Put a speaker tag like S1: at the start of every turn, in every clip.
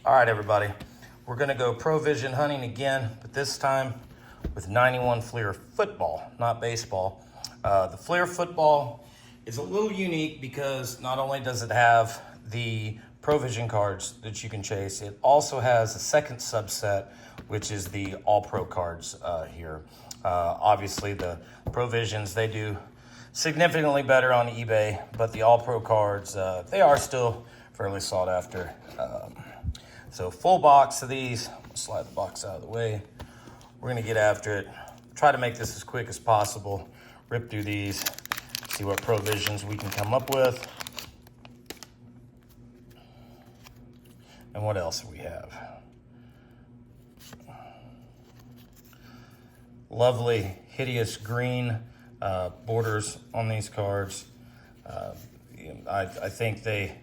S1: All right, everybody, we're gonna go Pro Vision hunting again, but this time with 91 Fleer football, not baseball. The Fleer football is a little unique because not only does it have the Pro Vision cards that you can chase, it also has a second subset, which is the All Pro cards here. Obviously, the Pro Visions, they do significantly better on eBay, but the All Pro cards, they are still fairly sought after. So full box of these, slide the box out of the way. We're gonna get after it. Try to make this as quick as possible. Rip through these, see what Pro Visions we can come up with. And what else do we have? Lovely, hideous green borders on these cards. I think they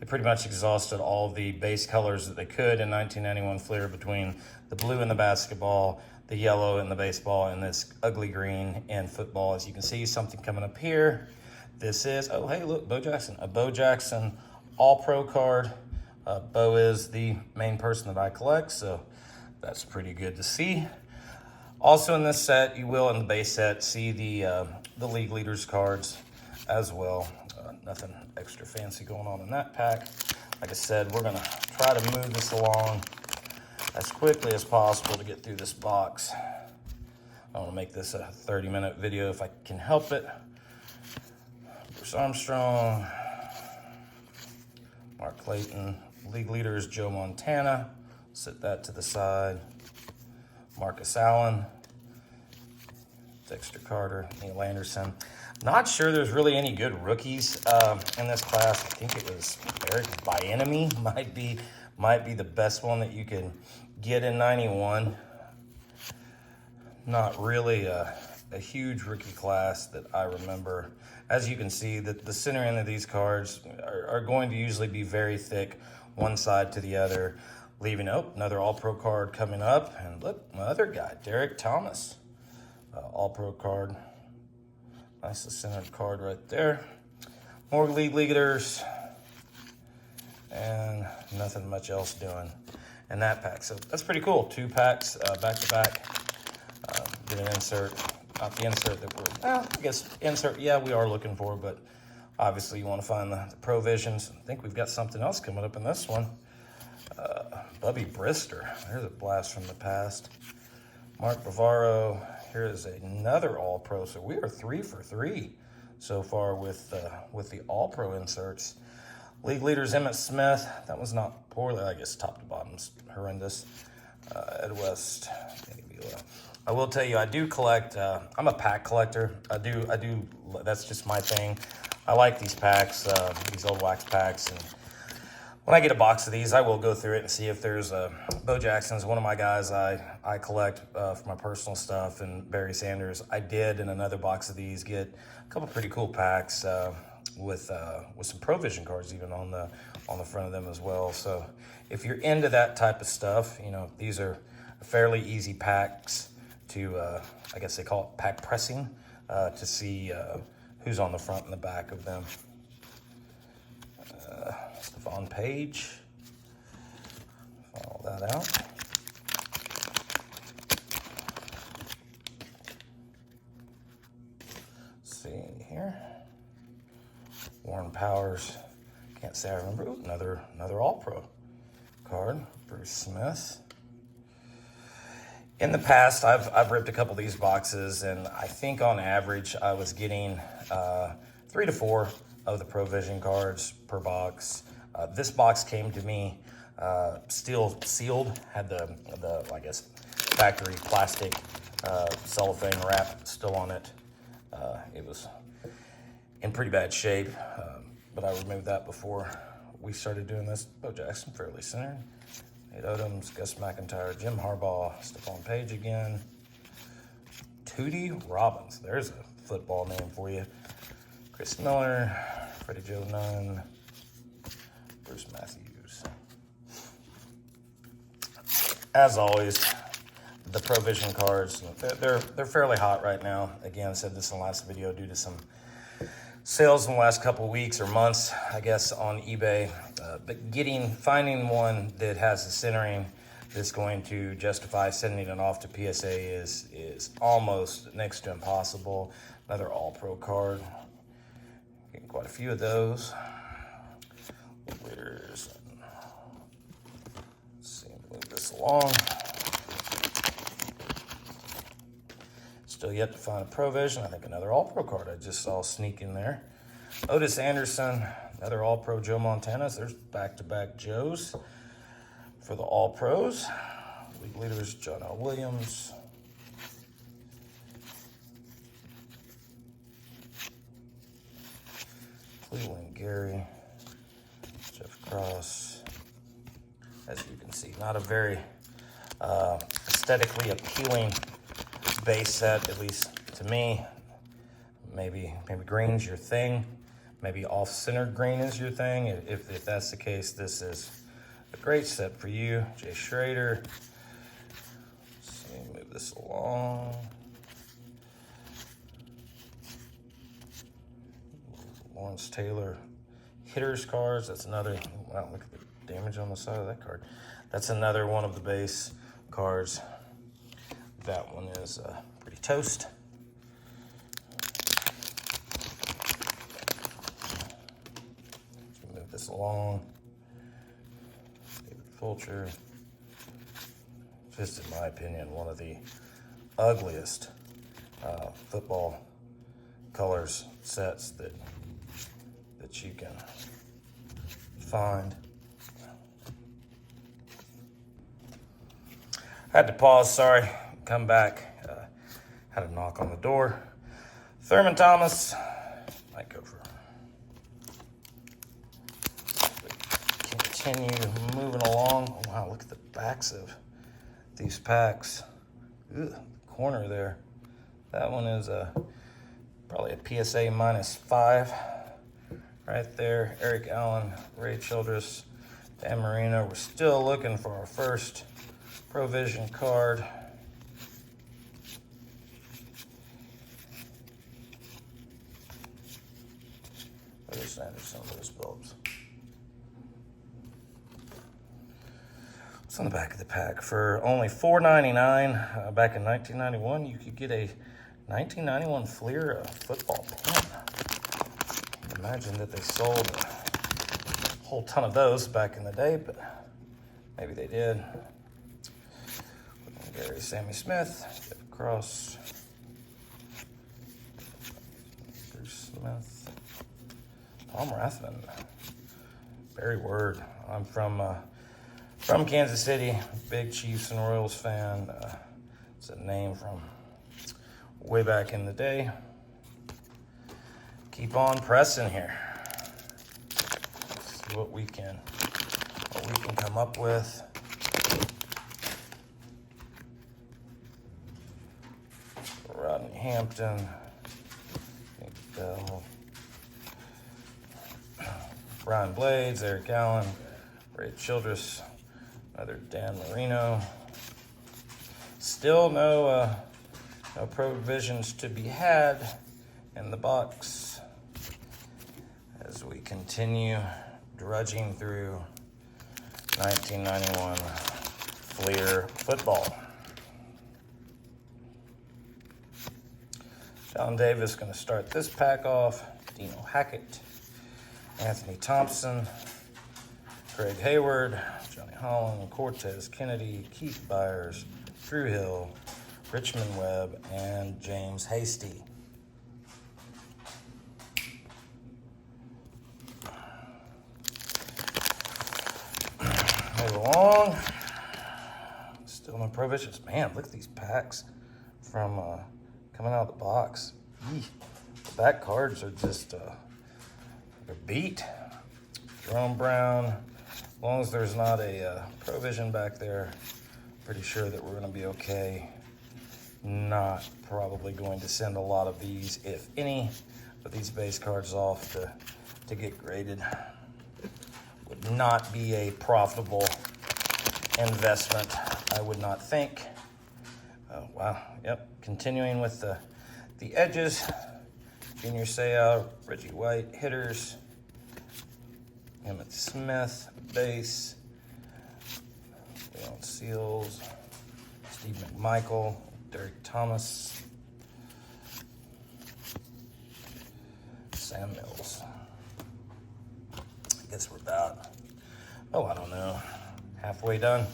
S1: pretty much exhausted all the base colors that they could in 1991 Fleer between the blue in the basketball, the yellow in the baseball, and this ugly green in football. As you can see, something coming up here. This is, oh, hey, look, Bo Jackson. A Bo Jackson All-Pro card. Bo is the main person that I collect, so that's pretty good to see. Also in this set, you will, in the base set, see the league leaders cards as well. Nothing extra fancy going on in that pack. Like I said, we're gonna try to move this along as quickly as possible to get through this box. I wanna make this a 30-minute video if I can help it. Bruce Armstrong, Mark Clayton, league leaders Joe Montana, set that to the side. Marcus Allen, Dexter Carter, Neil Anderson. Not sure there's really any good rookies in this class. I think it was Eric Bieniemy might be the best one that you can get in 91. Not really a huge rookie class that I remember. As you can see, the center end of these cards are going to usually be very thick, one side to the other, leaving, oh, another All-Pro card coming up. And look, my other guy, Derek Thomas, All-Pro card. Nicely centered card right there. More league leaders. And nothing much else doing in that pack. So that's pretty cool. 2 packs back to back. Get an insert. Not the insert that we're, well, I guess insert, yeah, we are looking for, but obviously you want to find the Pro Visions. I think we've got something else coming up in this one. Bubby Brister. There's a blast from the past. Mark Bavaro. Here is another All-Pro. So we are 3 for 3 so far with the All-Pro inserts. League leaders Emmitt Smith. That was not poorly, I guess top to bottom's horrendous. Ed West. I will tell you, I do collect. I'm a pack collector. I do. That's just my thing. I like these packs, these old wax packs, and when I get a box of these, I will go through it and see if there's Bo Jackson's one of my guys I collect for my personal stuff, and Barry Sanders. I did in another box of these get a couple pretty cool packs with some Pro Vision cards even on the front of them as well. So if you're into that type of stuff, you know, these are fairly easy packs to I guess they call it pack pressing to see who's on the front and the back of them. On page, follow that out. Let's see here, Warren Powers. Can't say I remember. Ooh, another All-Pro card. Bruce Smith. In the past, I've ripped a couple of these boxes, and I think on average I was getting 3 to 4 of the Pro Vision cards per box. This box came to me still sealed, had the I guess factory plastic cellophane wrap still on it. It was in pretty bad shape, but I removed that before we started doing this. Bo Jackson, fairly centered. Nate Odoms, Gus McIntyre, Jim Harbaugh, Stephon Page again. Tootie Robbins, there's a football name for you. Chris Miller, Freddie Joe Nunn, Bruce Matthews. As always, the Pro Vision cards, they're fairly hot right now. Again, I said this in the last video due to some sales in the last couple of weeks or months, I guess, on eBay. But finding one that has the centering that's going to justify sending it off to PSA is almost next to impossible. Another All-Pro card. Getting quite a few of those. Let's see, move this along. Still yet to find a Pro Vision. I think another All-Pro card I just saw sneak in there. Otis Anderson, another All-Pro Joe Montana. There's back-to-back Joes for the All-Pros. League leaders, John L. Williams. Cleveland Gary. Jeff Cross. As you can see, not a very aesthetically appealing base set, at least to me. Maybe green's your thing. Maybe off-centered green is your thing. If that's the case, this is a great set for you. Jay Schrader. Let's see, move this along. Lawrence Taylor. Hitters cards. That's another. Wow, look at the damage on the side of that card. That's another one of the base cards. That one is pretty toast. Move this along. David Fulcher. Just in my opinion, one of the ugliest football colors sets that you can find. Had to pause, sorry, come back. Had a knock on the door. Thurman Thomas, might go for. Continue moving along. Oh, wow, look at the backs of these packs. Ugh, the corner there. That one is probably a PSA -5 right there. Eric Allen, Ray Childress, Dan Marino. We're still looking for our first Pro Vision card. Where's Anderson, those bulbs? What's on the back of the pack? For only $4.99 back in 1991, you could get a 1991 Fleer football pen. Imagine that they sold a whole ton of those back in the day, but maybe they did. Gary Sammy Smith, Jeff Cross, Bruce Smith, Tom Rathman, Barry Word. I'm from Kansas City, big Chiefs and Royals fan. It's a name from way back in the day. Keep on pressing here. Let's see what we can come up with. Rodney Hampton, Nick Bell, Brian Blades, Eric Allen, Ray Childress, another Dan Marino. Still no Pro Visions to be had in the box as we continue drudging through 1991 Fleer football. John Davis going to start this pack off. Dino Hackett, Anthony Thompson, Craig Hayward, Johnny Holland, Cortez Kennedy, Keith Byers, Drew Hill, Richmond Webb, and James Hasty. Move along. Still no Pro Visions. Man, look at these packs from coming out of the box. Eey. The back cards are just they're beat. Jerome Brown. As long as there's not a Pro Vision back there, pretty sure that we're going to be okay. Not probably going to send a lot of these, if any, of these base cards off to get graded. Would not be a profitable investment, I would not think. Oh, wow. Yep. Continuing with the edges. Junior Seau, Reggie White, hitters. Emmett Smith, base. Leon Seals, Steve McMichael, Derek Thomas, Sam Mills. I guess we're about, I don't know, halfway done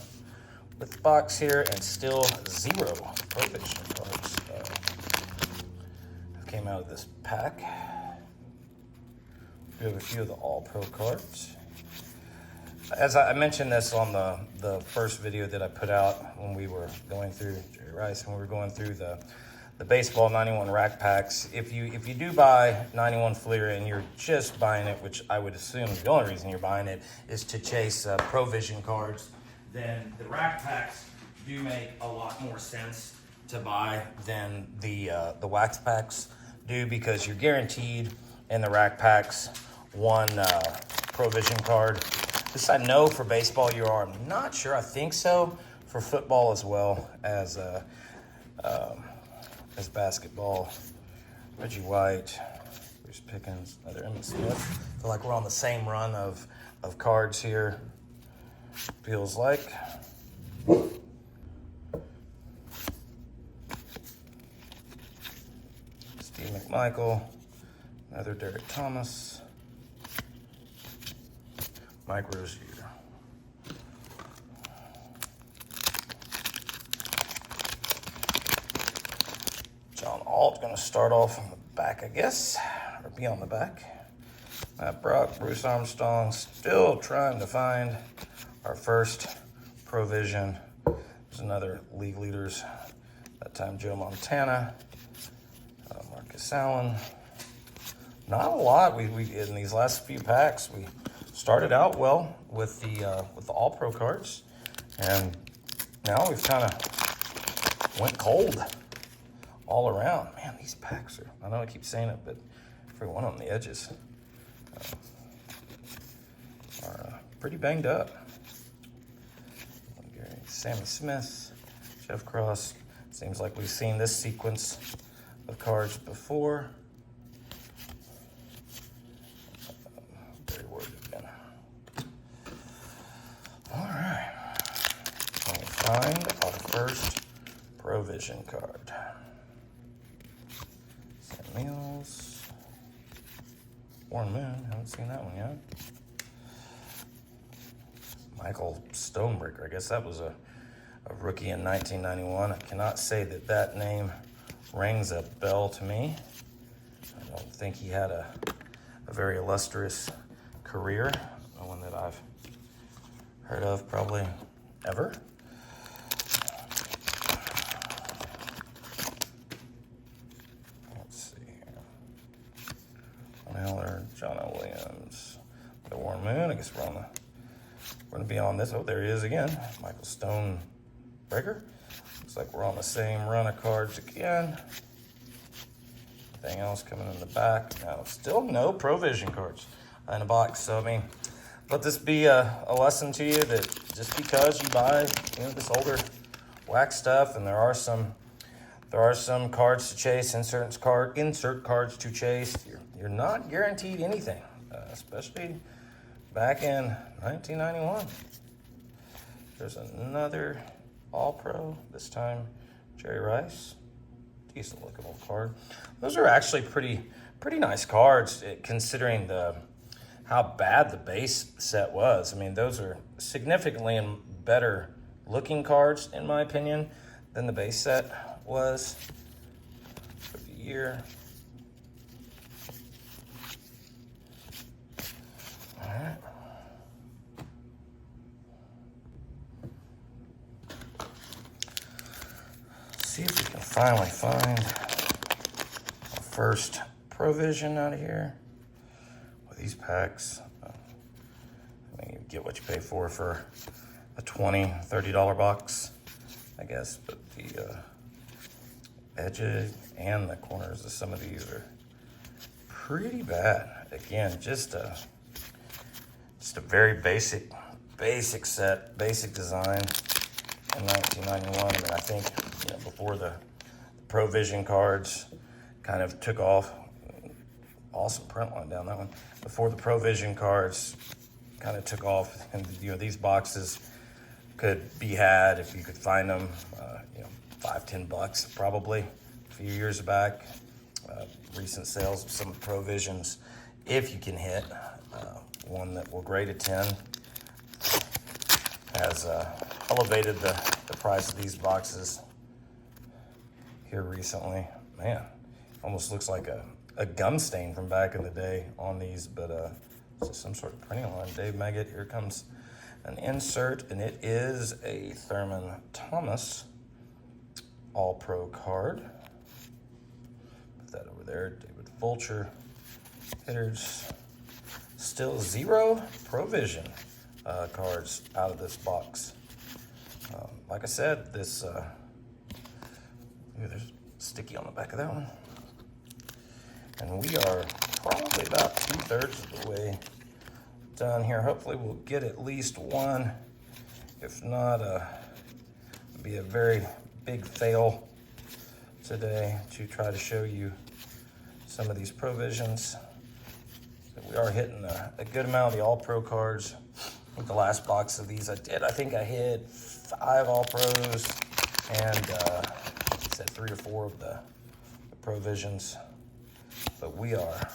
S1: with the box here, and still 0 Pro Vision cards came out of this pack. We have a few of the All Pro cards. As I mentioned this on the first video that I put out when we were going through Jerry Rice, when we were going through the baseball 91 rack packs. If you do buy 91 Fleer and you're just buying it, which I would assume the only reason you're buying it is to chase Pro Vision cards, then the rack packs do make a lot more sense to buy than the wax packs do, because you're guaranteed in the rack packs one Pro Vision card. This I know for baseball you are. I'm not sure. I think so for football as well as basketball. Reggie White, Bruce Pickens, another Emmett Smith. I feel like we're on the same run of cards here. Feels like. Steve McMichael, another Derek Thomas. Mike Rozier. John Alt going to start off on the back, I guess, or be on the back. Matt Brock, Bruce Armstrong, still trying to find our first Pro Vision. There's another league leaders. That time Joe Montana, Marcus Allen. Not a lot. We in these last few packs we started out well with the All Pro cards, and now we've kind of went cold all around. Man, these packs are, I know I keep saying it, but every one on the edges are pretty banged up. Sammy Smith, Jeff Cross. Seems like we've seen this sequence of cards before. Very worried again. All right. We'll find our first Pro Vision card. Sam Mills. Warren Moon. Haven't seen that one yet. Michael Stonebreaker. I guess that was a rookie in 1991. I cannot say that name rings a bell to me. I don't think he had a very illustrious career. No one that I've heard of probably ever. Let's see here. Von Heller, John L. Williams, the Warren Moon. I guess we're going to be on this. Oh, there he is again. Michael Stonebreaker. Looks like we're on the same run of cards again. Anything else coming in the back? No, still no Pro Vision cards in a box. So, I mean, let this be a lesson to you that just because you buy, this older wax stuff, and there are some cards to chase, insert cards to chase, you're not guaranteed anything, especially back in 1991. There's another All Pro, this time Jerry Rice. Decent looking old card. Those are actually pretty nice cards considering how bad the base set was. I mean, those are significantly better looking cards, in my opinion, than the base set was for the year. All right. See if we can finally find our first Pro Vision out of here. With these packs, I mean, you get what you pay for a $20, $30 box, I guess. But the edges and the corners of some of these are pretty bad. Again, just a very basic set, basic design in 1991. I mean, I think before the Pro Vision cards kind of took off. Awesome print line down that one. Before the Pro Vision cards kind of took off. And these boxes could be had if you could find them, $5-10 probably a few years back. Recent sales of some Pro Visions, if you can hit one that will grade a 10, has elevated the price of these boxes here recently. Man, almost looks like a gum stain from back in the day on these, but it's just some sort of printing line. Dave Maggot, here comes an insert, and it is a Thurman Thomas All-Pro card. Put that over there. David Fulcher hitters. Still 0 Pro Vision cards out of this box. Like I said, this there's sticky on the back of that one. And we are probably about 2/3 of the way done here. Hopefully we'll get at least one. If not, be a very big fail today to try to show you some of these Pro Visions. So we are hitting a good amount of the All-Pro cards. I think the last box of these I think I hit 5 All-Pros and said 3 or 4 of the Pro Visions. But we are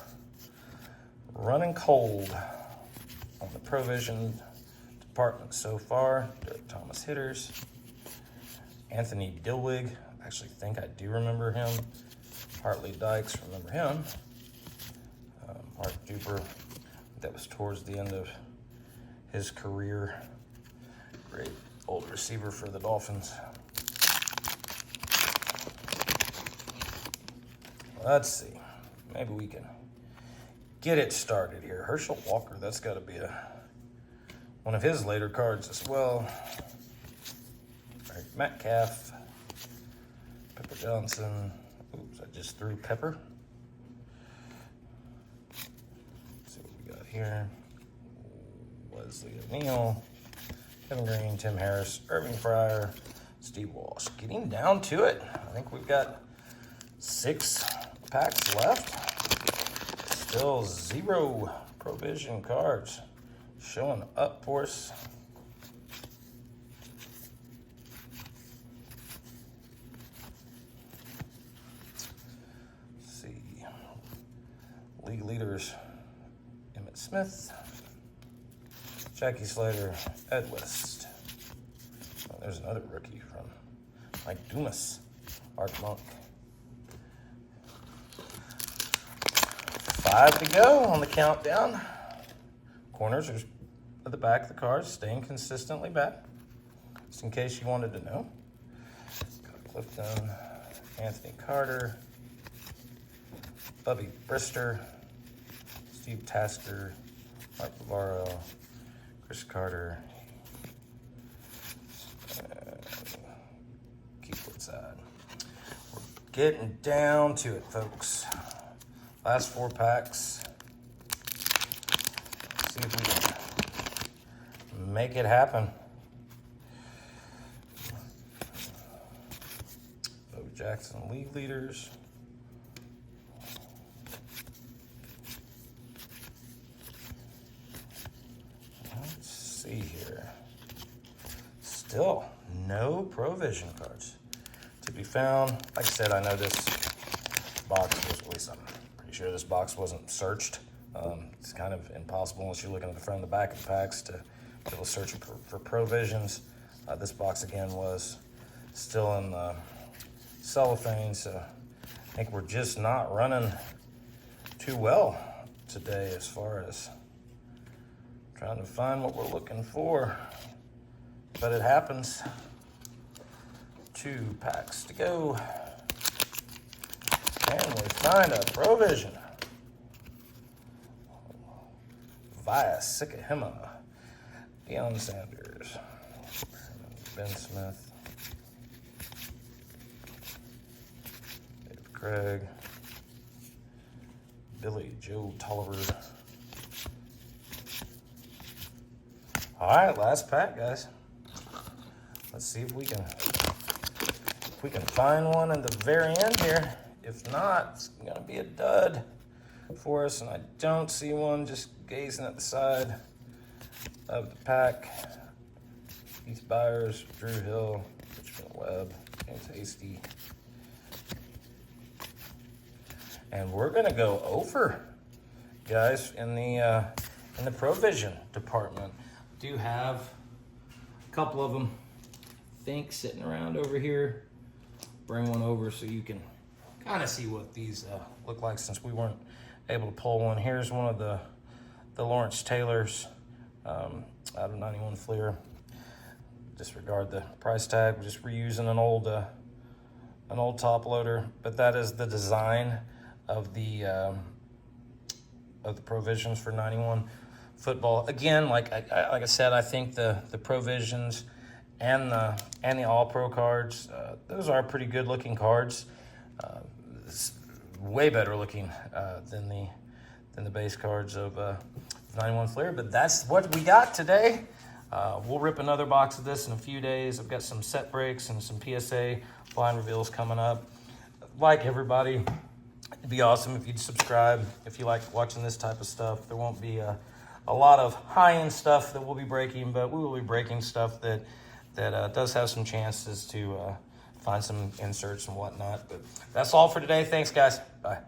S1: running cold on the Pro Vision department so far. Derek Thomas hitters. Anthony Dilwig, I actually think I do remember him. Hartley Dykes, remember him. Mark Duper, that was towards the end of his career. Great old receiver for the Dolphins. Let's see. Maybe we can get it started here. Herschel Walker, that's got to be one of his later cards as well. Eric Metcalf, Pepper Johnson. Oops, I just threw Pepper. Let's see what we got here. Wesley O'Neal, Kevin Green, Tim Harris, Irving Fryer, Steve Walsh. Getting down to it. I think we've got 6 packs left. Still 0 Pro Vision cards showing up for us. Let's see. League leaders, Emmett Smith, Jackie Slater, Ed West. Oh, there's another rookie from Mike Dumas, Art Monk. 5 to go on the countdown. Corners are at the back of the cards, staying consistently back, just in case you wanted to know. Got Clifton, Anthony Carter, Bubby Brister, Steve Tasker, Mark Bavaro, Chris Carter, Keith Woodside. We're getting down to it, folks. Last 4 packs. See if we can make it happen. Bo Jackson league leaders. Let's see here. Still no Pro Vision cards to be found. Like I said, I know this box was really something. Sure this box wasn't searched. It's kind of impossible unless you're looking at the front and the back of the packs to be able to search for Pro Visions. This box again was still in cellophane, so I think we're just not running too well today as far as trying to find what we're looking for. But it happens. 2 packs to go. And we find a Pro Vision. Via Sikahema, Deion Sanders, Ben Smith, Dave Craig, Billy Joe Tolliver. All right, last pack, guys. Let's see if we can find one in the very end here. If not, it's gonna be a dud for us, and I don't see one just gazing at the side of the pack. Keith Byers, Drew Hill, Richmond Webb, and Tasty. And we're gonna go over, guys, in the Pro Vision department. Do have a couple of them, I think, sitting around over here. Bring one over so you can kind of see what these look like, since we weren't able to pull one. Here's one of the Lawrence Taylors out of 91 Fleer. Disregard the price tag. We're just reusing an old top loader, but that is the design of the Pro Visions for 91 football. Again, like I said, I think the Pro Visions and the All Pro cards, those are pretty good looking cards. It's way better looking than the base cards of 91 Fleer. But that's what we got today. We'll rip another box of this in a few days. I've got some set breaks and some PSA blind reveals coming up. Like everybody, it'd be awesome if you'd subscribe if you like watching this type of stuff. There won't be a lot of high-end stuff that we'll be breaking, but we will be breaking stuff that does have some chances to find some inserts and whatnot. But that's all for today. Thanks, guys. Bye.